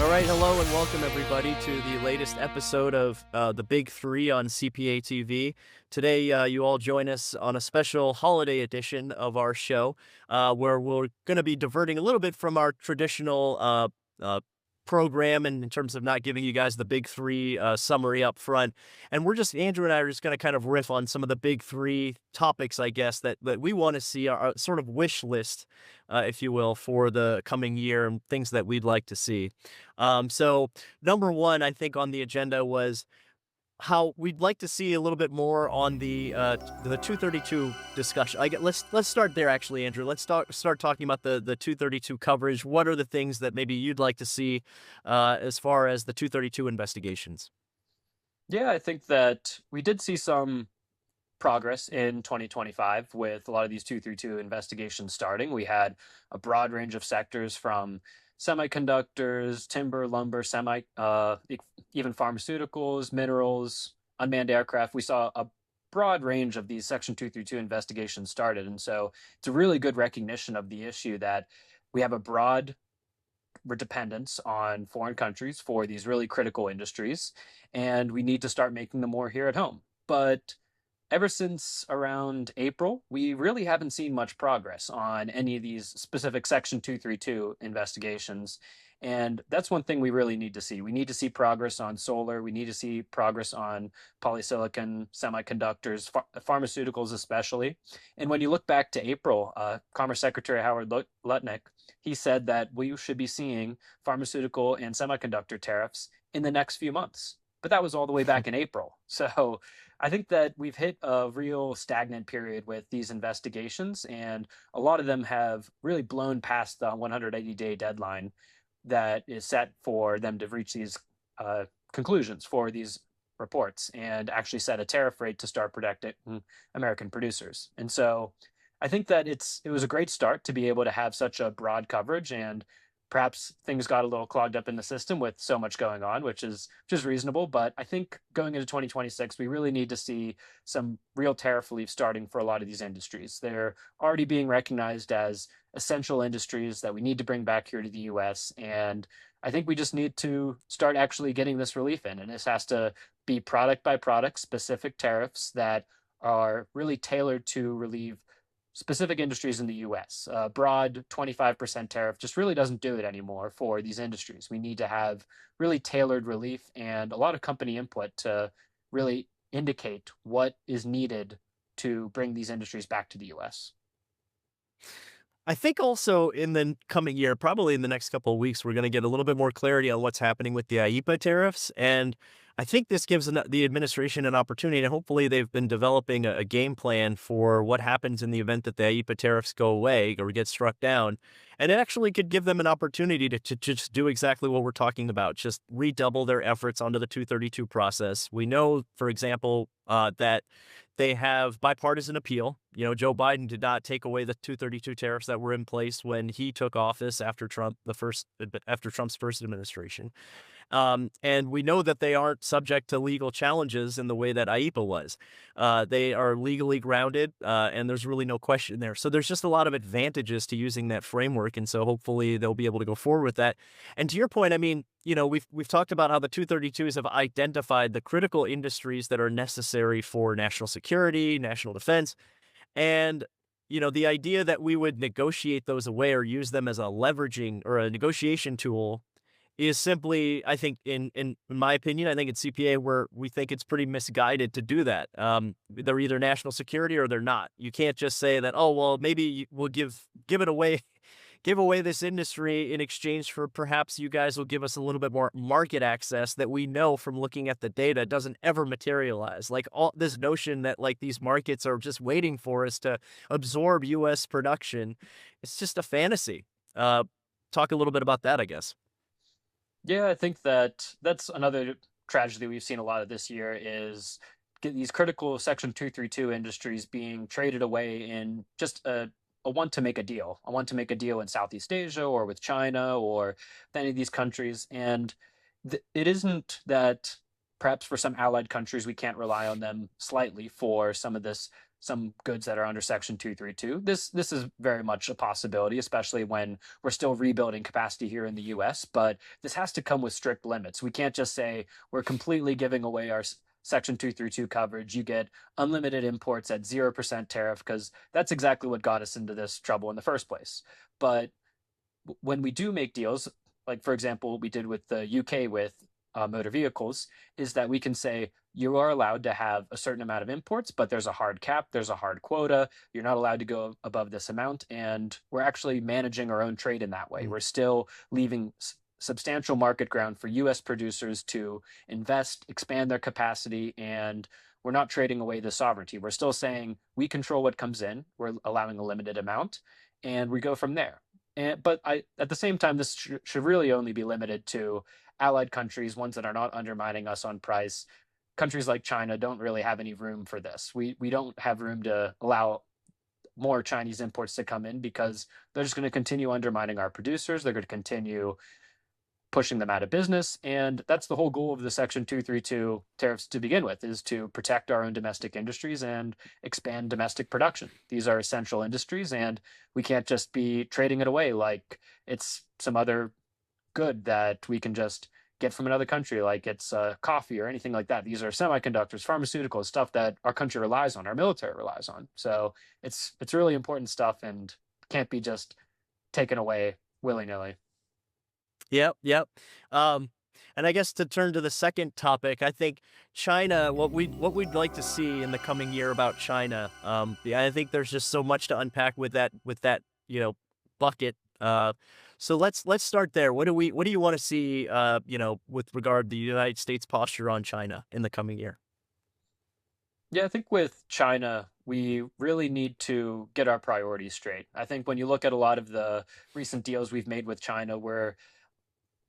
All right, hello and welcome everybody to the latest episode of the Big Three on CPA TV. Today, you all join us on a special holiday edition of our show, where we're going to be diverting a little bit from our traditional program in terms of not giving you guys the Big Three summary up front. And Andrew and I are just going to kind of riff on some of the Big Three topics, I guess, that we want to see, our sort of wish list, if you will, for the coming year and things that we'd like to see. So number one, I think on the agenda was how we'd like to see a little bit more on the 232 discussion. Let's start there actually, Andrew. Let's start talking about the 232 coverage. What are the things that maybe you'd like to see as far as the 232 investigations? Yeah, I think that we did see some progress in 2025 with a lot of these 232 investigations starting. We had a broad range of sectors from semiconductors, timber, lumber, even pharmaceuticals, minerals, unmanned aircraft. We saw a broad range of these Section 232 investigations started. And so it's a really good recognition of the issue that we have a broad dependence on foreign countries for these really critical industries, and we need to start making them more here at home. But ever since around April, we really haven't seen much progress on any of these specific Section 232 investigations. And that's one thing we really need to see. We need to see progress on solar. We need to see progress on polysilicon, semiconductors, pharmaceuticals, especially. And when you look back to April, Commerce Secretary Howard Lutnick, he said that we should be seeing pharmaceutical and semiconductor tariffs in the next few months. But that was all the way back in April. So I think that we've hit a real stagnant period with these investigations, and a lot of them have really blown past the 180-day deadline that is set for them to reach these conclusions for these reports and actually set a tariff rate to start protecting American producers. And so I think that it was a great start to be able to have such a broad coverage, and perhaps things got a little clogged up in the system with so much going on, which is reasonable. But I think going into 2026, we really need to see some real tariff relief starting for a lot of these industries. They're already being recognized as essential industries that we need to bring back here to the US. And I think we just need to start actually getting this relief in. And this has to be product by product specific tariffs that are really tailored to relieve specific industries in the US. A broad 25% tariff just really doesn't do it anymore for these industries. We need to have really tailored relief and a lot of company input to really indicate what is needed to bring these industries back to the US. I think also in the coming year, probably in the next couple of weeks, we're going to get a little bit more clarity on what's happening with the IEEPA tariffs. And I think this gives the administration an opportunity, and hopefully they've been developing a game plan for what happens in the event that the IEEPA tariffs go away or get struck down. And it actually could give them an opportunity to just do exactly what we're talking about, just redouble their efforts onto the 232 process. We know, for example, that they have bipartisan appeal. You know, Joe Biden did not take away the 232 tariffs that were in place when he took office after Trump's first administration. And we know that they aren't subject to legal challenges in the way that IEEPA was. They are legally grounded, and there's really no question there. So there's just a lot of advantages to using that framework, and so hopefully they'll be able to go forward with that. And to your point, I mean, you know, we've talked about how the 232s have identified the critical industries that are necessary for national security, national defense, and you know, the idea that we would negotiate those away or use them as a leveraging or a negotiation tool is simply, I think, in my opinion, I think it's CPA where we think it's pretty misguided to do that. They're either national security or they're not. You can't just say that, oh, well, maybe we'll give it away, give away this industry in exchange for perhaps you guys will give us a little bit more market access that we know from looking at the data doesn't ever materialize. Like all this notion that like these markets are just waiting for us to absorb U.S. production, it's just a fantasy. Talk a little bit about that, I guess. Yeah, I think that that's another tragedy we've seen a lot of this year is these critical Section 232 industries being traded away in just a want to make a deal. I want to make a deal in Southeast Asia or with China or any of these countries. And it isn't that perhaps for some allied countries, we can't rely on them slightly for some goods that are under Section 232. This is very much a possibility, especially when we're still rebuilding capacity here in the US, but this has to come with strict limits. We can't just say we're completely giving away our Section 232 coverage. You get unlimited imports at 0% tariff, because that's exactly what got us into this trouble in the first place. But when we do make deals, like for example, what we did with the UK with motor vehicles, is that we can say you are allowed to have a certain amount of imports, but there's a hard cap, there's a hard quota. You're not allowed to go above this amount. And we're actually managing our own trade in that way. Mm. We're still leaving substantial market ground for US producers to invest, expand their capacity, and we're not trading away the sovereignty. We're still saying we control what comes in, we're allowing a limited amount, and we go from there. But at the same time, this should really only be limited to allied countries, ones that are not undermining us on price. Countries like China don't really have any room for this. We don't have room to allow more Chinese imports to come in, because they're just going to continue undermining our producers. They're going to continue pushing them out of business. And that's the whole goal of the Section 232 tariffs to begin with, is to protect our own domestic industries and expand domestic production. These are essential industries, and we can't just be trading it away like it's some other good that we can just get from another country, like it's coffee or anything like that. These are semiconductors, pharmaceuticals, stuff that our country relies on, our military relies on. So it's really important stuff, and can't be just taken away willy nilly. Yep, yep. Um, and I guess to turn to the second topic, I think China, what we'd like to see in the coming year about China. Yeah, I think there's just so much to unpack with that bucket. So let's start there. What do you want to see with regard to the United States posture on China in the coming year? Yeah, I think with China, we really need to get our priorities straight. I think when you look at a lot of the recent deals we've made with China, we're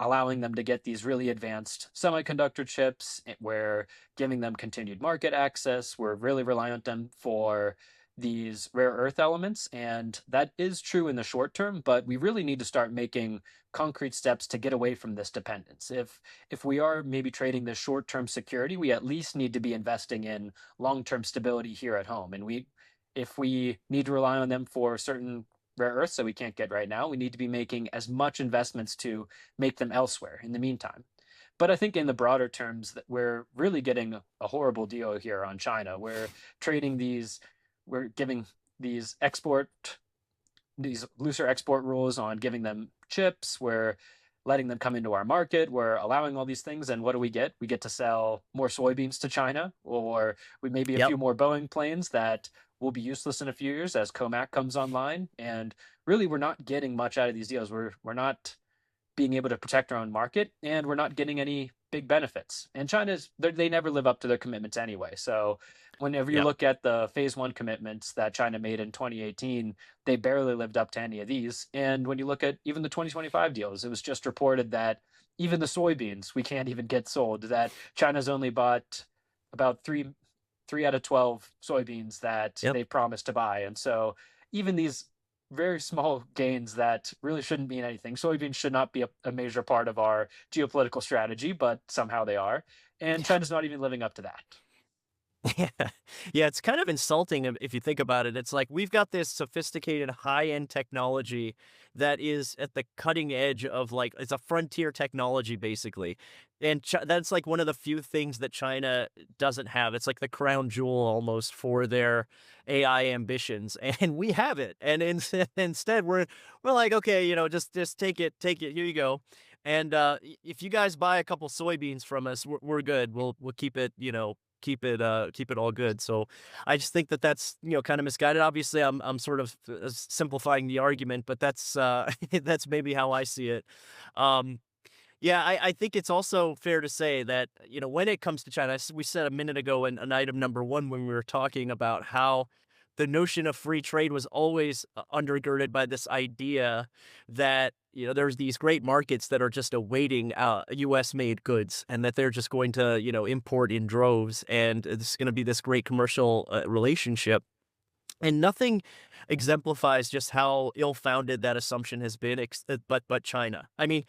allowing them to get these really advanced semiconductor chips. We're giving them continued market access. We're really reliant on them for these rare earth elements. And that is true in the short term, but we really need to start making concrete steps to get away from this dependence. If we are maybe trading this short-term security, we at least need to be investing in long-term stability here at home. And if we need to rely on them for certain rare earths that we can't get right now, we need to be making as much investments to make them elsewhere in the meantime. But I think in the broader terms that we're really getting a horrible deal here on China. We're giving these looser export rules on giving them chips. We're letting them come into our market. We're allowing all these things. And what do we get? We get to sell more soybeans to China, or we maybe a Yep. few more Boeing planes that will be useless in a few years as Comac comes online. And really, we're not getting much out of these deals. We're not being able to protect our own market, and we're not getting any big benefits. And they never live up to their commitments anyway. So whenever you Yep. look at the phase one commitments that China made in 2018, they barely lived up to any of these. And when you look at even the 2025 deals, it was just reported that even the soybeans we can't even get sold, that China's only bought about three out of 12 soybeans that Yep. they promised to buy. And so even these very small gains that really shouldn't mean anything. Soybeans should not be a major part of our geopolitical strategy, but somehow they are. And China's not even living up to that. Yeah. Yeah, it's kind of insulting if you think about it. It's like we've got this sophisticated high-end technology that is at the cutting edge of it's a frontier technology basically. And that's like one of the few things that China doesn't have. It's like the crown jewel almost for their AI ambitions. And we have it. And instead we're like, okay, just take it. Here you go. And if you guys buy a couple soybeans from us, we're good. We'll keep it, keep it all good. So I just think that that's kind of misguided. Obviously, I'm sort of simplifying the argument, but that's that's maybe how I see it. Um, yeah, I think it's also fair to say that when it comes to China, we said a minute ago in an item number one when we were talking about how the notion of free trade was always undergirded by this idea that there's these great markets that are just awaiting U.S. made goods, and that they're just going to import in droves, and it's going to be this great commercial relationship. And nothing exemplifies just how ill-founded that assumption has been, but China. I mean,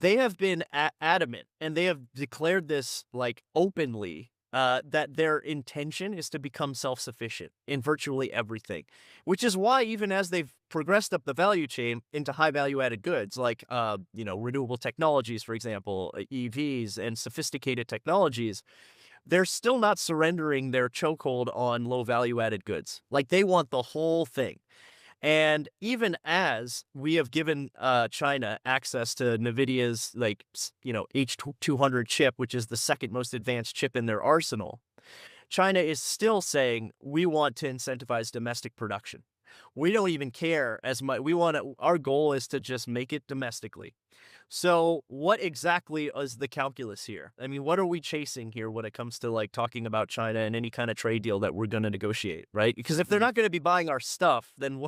They have been adamant, and they have declared this like openly, that their intention is to become self-sufficient in virtually everything, which is why even as they've progressed up the value chain into high value added goods like renewable technologies, for example, EVs and sophisticated technologies, they're still not surrendering their chokehold on low value added goods. Like they want the whole thing. And even as we have given China access to NVIDIA's H200 chip, which is the second most advanced chip in their arsenal, China is still saying we want to incentivize domestic production. We don't even care as much. Our goal is to just make it domestically. So, what exactly is the calculus here? I mean, what are we chasing here when it comes to like talking about China and any kind of trade deal that we're going to negotiate, right? Because if they're not going to be buying our stuff, then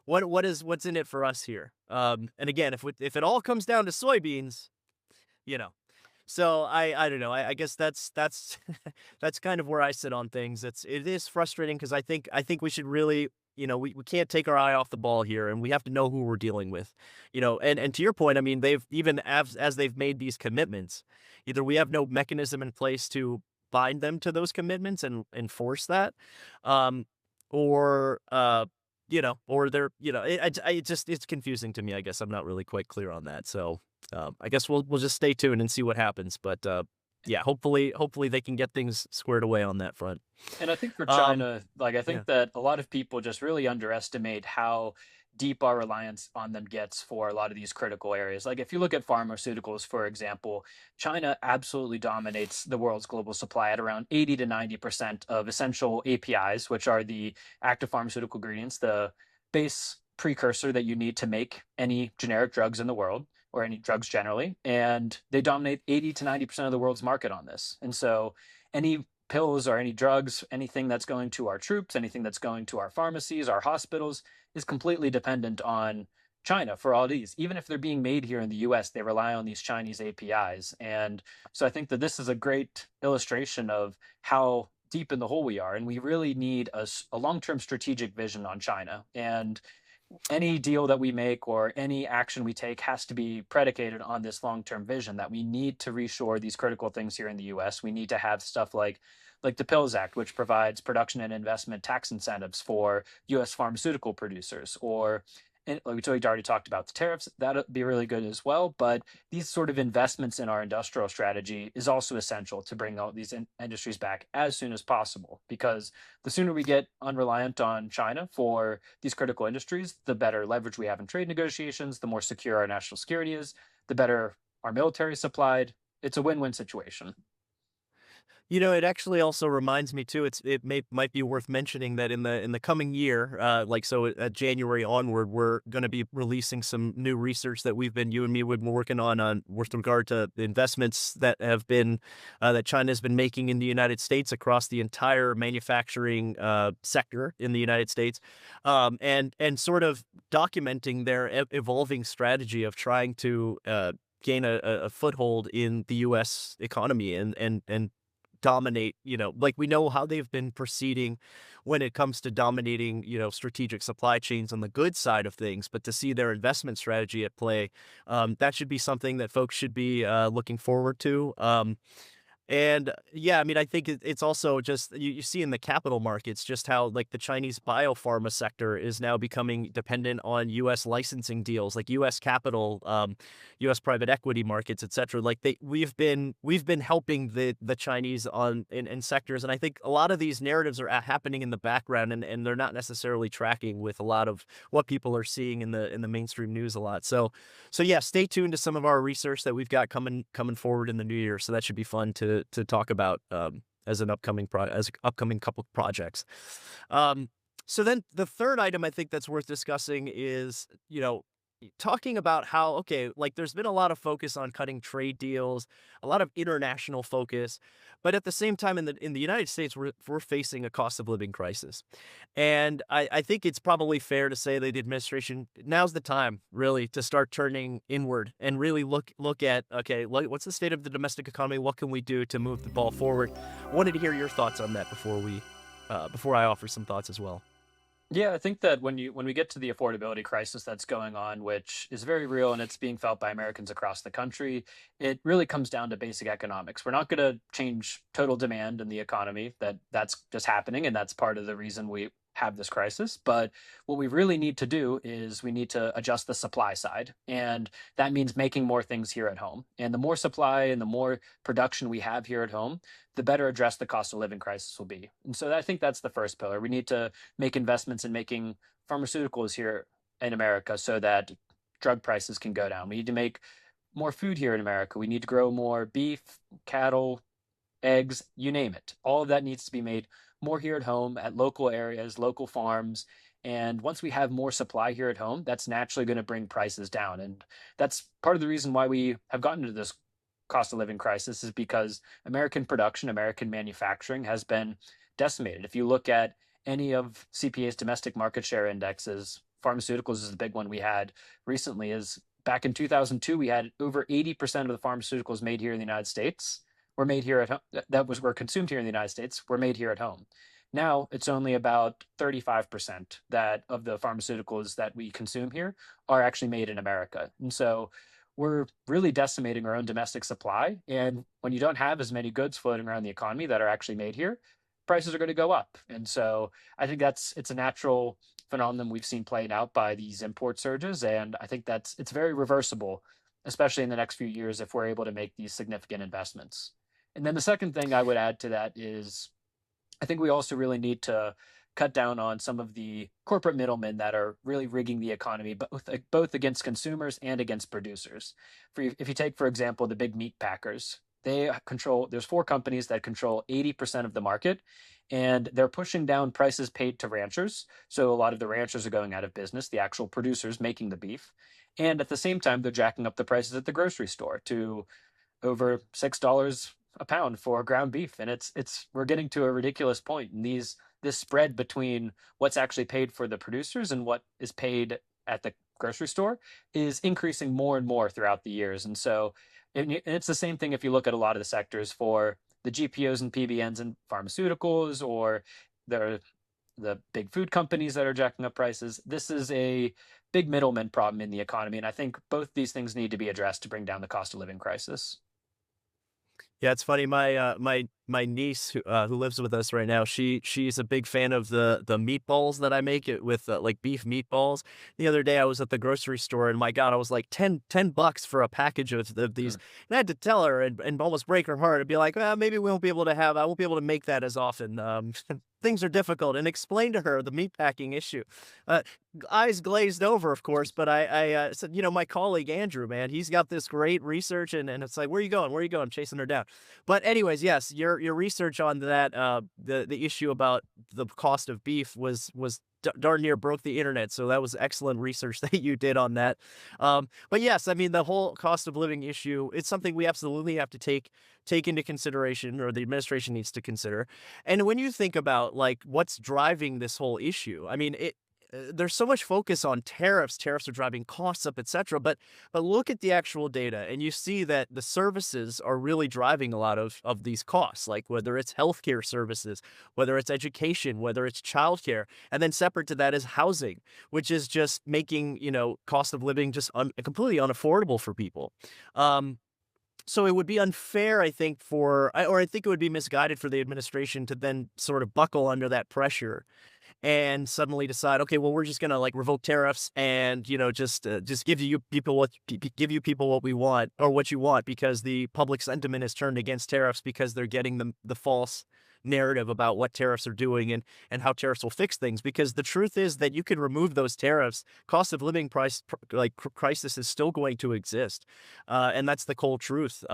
what's in it for us here? And again, if it all comes down to soybeans, you know. So I don't know. I guess that's that's kind of where I sit on things. It is frustrating because I think we should really, we can't take our eye off the ball here, and we have to know who we're dealing with. And to your point, I mean, they've even as they've made these commitments, either we have no mechanism in place to bind them to those commitments and enforce that, um, or or they're, it's confusing to me. I guess I'm not really quite clear on that. So I guess we'll just stay tuned and see what happens. But yeah, hopefully they can get things squared away on that front. And I think for Um, China, like I yeah. think that a lot of people just really underestimate how deep our reliance on them gets for a lot of these critical areas. Like if you look at pharmaceuticals, for example, China absolutely dominates the world's global supply at around 80 to 90% of essential APIs, which are the active pharmaceutical ingredients, the base precursor that you need to make any generic drugs in the world or any drugs generally. And they dominate 80 to 90% of the world's market on this. And so any pills or any drugs, anything that's going to our troops, anything that's going to our pharmacies, our hospitals, is completely dependent on China for all these. Even if they're being made here in the US, they rely on these Chinese APIs. And so I think that this is a great illustration of how deep in the hole we are. And we really need a long term strategic vision on China. And any deal that we make or any action we take has to be predicated on this long-term vision that we need to reshore these critical things here in the US. We need to have stuff like the Pills Act, which provides production and investment tax incentives for US pharmaceutical producers, or and like we already talked about the tariffs, that'd be really good as well. But these sort of investments in our industrial strategy is also essential to bring all these industries back as soon as possible, because the sooner we get unreliant on China for these critical industries, the better leverage we have in trade negotiations, the more secure our national security is, the better our military is supplied. It's a win-win situation. It actually also reminds me too. Might be worth mentioning that in the coming year, at January onward, we're going to be releasing some new research that you and me have been working on with regard to the investments that have been that China has been making in the United States across the entire manufacturing sector in the United States, and sort of documenting their evolving strategy of trying to gain a foothold in the U.S. economy and dominate, like we know how they've been proceeding when it comes to dominating, strategic supply chains on the good side of things. But to see their investment strategy at play, that should be something that folks should be looking forward to. And yeah, I mean, I think it's also just you see in the capital markets just how like the Chinese biopharma sector is now becoming dependent on U.S. licensing deals, like U.S. capital, U.S. private equity markets, et cetera. Like we've been helping the Chinese in sectors, and I think a lot of these narratives are happening in the background, and they're not necessarily tracking with a lot of what people are seeing in the mainstream news a lot. So yeah, stay tuned to some of our research that we've got coming forward in the new year. So that should be fun to talk about as upcoming couple projects. Um, so then the third item I think that's worth discussing is talking about how, okay, like there's been a lot of focus on cutting trade deals, a lot of international focus, but at the same time in the United States we're facing a cost of living crisis. And I think it's probably fair to say that the administration, now's the time really to start turning inward and really look at, okay, what's the state of the domestic economy? What can we do to move the ball forward? Wanted to hear your thoughts on that before I offer some thoughts as well. Yeah, I think that when we get to the affordability crisis that's going on, which is very real and it's being felt by Americans across the country, it really comes down to basic economics. We're not going to change total demand in the economy. That's just happening, and that's part of the reason we have this crisis. But what we really need to do is we need to adjust the supply side, and that means making more things here at home. And the more supply and the more production we have here at home, the better addressed the cost of living crisis will be. And so I think that's the first pillar. We need to make investments in making pharmaceuticals here in America so that drug prices can go down. We need to make more food here in America. We need to grow more beef, cattle, eggs, you name it. All of that needs to be made more here at home at local areas, local farms. And once we have more supply here at home, that's naturally going to bring prices down. And that's part of the reason why we have gotten into this cost of living crisis is because American production, American manufacturing has been decimated. If you look at any of CPA's domestic market share indexes, pharmaceuticals is the big one we had recently, is back in 2002, we had over 80% of the pharmaceuticals made here in the United States were made here at home, were consumed here in the United States were made here at home. Now it's only about 35% that of the pharmaceuticals that we consume here are actually made in America. And so we're really decimating our own domestic supply. And when you don't have as many goods floating around the economy that are actually made here, prices are going to go up. And so I think it's a natural phenomenon we've seen playing out by these import surges. And I think it's very reversible, especially in the next few years, if we're able to make these significant investments. And then the second thing I would add to that is I think we also really need to cut down on some of the corporate middlemen that are really rigging the economy, both against consumers and against producers. If you take, for example, the big meat packers, there's four companies that control 80% of the market, and they're pushing down prices paid to ranchers. So a lot of the ranchers are going out of business, the actual producers making the beef. And at the same time, they're jacking up the prices at the grocery store to over $6 a pound for ground beef, and it's we're getting to a ridiculous point. And this spread between what's actually paid for the producers and what is paid at the grocery store is increasing more and more throughout the years. And so, and it's the same thing if you look at a lot of the sectors for the GPOs and PBNs and pharmaceuticals, or the big food companies that are jacking up prices. This is a big middleman problem in the economy, and I think both these things need to be addressed to bring down the cost of living crisis. Yeah, it's funny. My niece who lives with us right now, she's a big fan of the meatballs that I make it with like beef meatballs. The other day I was at the grocery store and my God, I was like $10 for a package of these. Mm. And I had to tell her and almost break her heart and be like, well, maybe we won't be able to I won't be able to make that as often. Things are difficult, and explain to her the meat packing issue. Uh, Eyes glazed over, of course, but I said, my colleague Andrew, man, he's got this great research, and it's like, where are you going? Where are you going? Chasing her down. But anyways, yes, your research on that, the issue about the cost of beef was darn near broke the internet. So that was excellent research that you did on that. But yes, I mean the whole cost of living issue, it's something we absolutely have to take into consideration, or the administration needs to consider. And when you think about like what's driving this whole issue, I mean there's so much focus on tariffs. Tariffs are driving costs up, etc. But look at the actual data, and you see that the services are really driving a lot of these costs. Like whether it's healthcare services, whether it's education, whether it's childcare, and then separate to that is housing, which is just making cost of living just completely unaffordable for people. Um, so it would be unfair, I think, or I think it would be misguided for the administration to then sort of buckle under that pressure and suddenly decide, okay, well, we're just gonna like revoke tariffs and just give you people what we want or what you want, because the public sentiment is turned against tariffs because they're getting the false narrative about what tariffs are doing and how tariffs will fix things. Because the truth is that you can remove those tariffs, cost of living crisis is still going to exist, and that's the cold truth.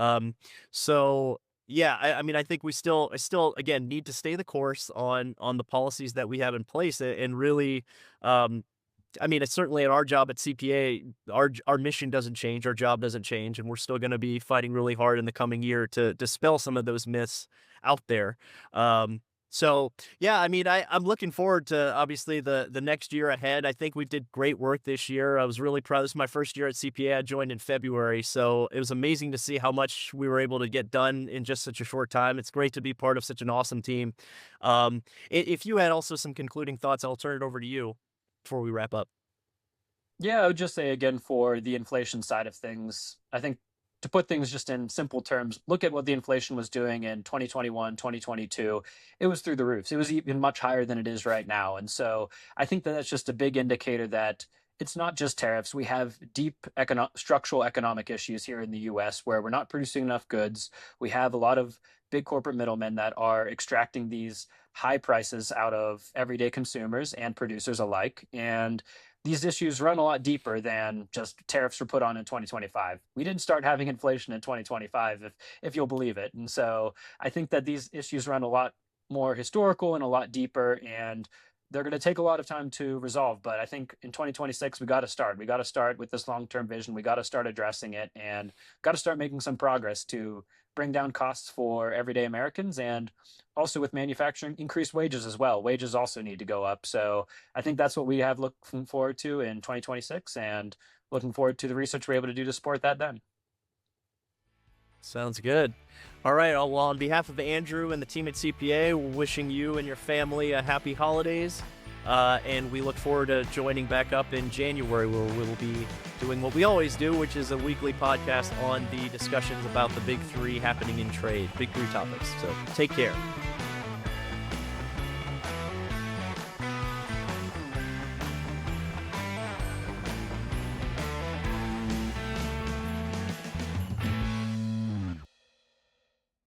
So yeah, I mean, I think I still, again, need to stay the course on the policies that we have in place, and really, I mean, it's certainly at our job at CPA, our mission doesn't change, our job doesn't change, and we're still going to be fighting really hard in the coming year to dispel some of those myths out there. Um, So yeah, I mean, I'm looking forward to obviously the next year ahead. I think we did great work this year. I was really proud. This is my first year at CPA. I joined in February, so it was amazing to see how much we were able to get done in just such a short time. It's great to be part of such an awesome team. If you had also some concluding thoughts, I'll turn it over to you before we wrap up. Yeah, I would just say again for the inflation side of things, I think to put things just in simple terms, look at what the inflation was doing in 2021, 2022. It was through the roofs. It was even much higher than it is right now. And so I think that that's just a big indicator that it's not just tariffs. We have deep structural economic issues here in the US where we're not producing enough goods. We have a lot of big corporate middlemen that are extracting these high prices out of everyday consumers and producers alike. And these issues run a lot deeper than just tariffs were put on in 2025. We didn't start having inflation in 2025, if you'll believe it. And so I think that these issues run a lot more historical and a lot deeper, and they're going to take a lot of time to resolve. But I think in 2026 we got to start. We got to start with this long-term vision. We got to start addressing it, and got to start making some progress to bring down costs for everyday Americans, and also with manufacturing, increase wages as well. Wages also need to go up. So I think that's what we have looking forward to in 2026, and looking forward to the research we're able to do to support that then. Sounds good. All right. Well, on behalf of Andrew and the team at CPA, we're wishing you and your family a happy holidays. And we look forward to joining back up in January, where we'll be doing what we always do, which is a weekly podcast on the discussions about the big three happening in trade, big three topics. So take care.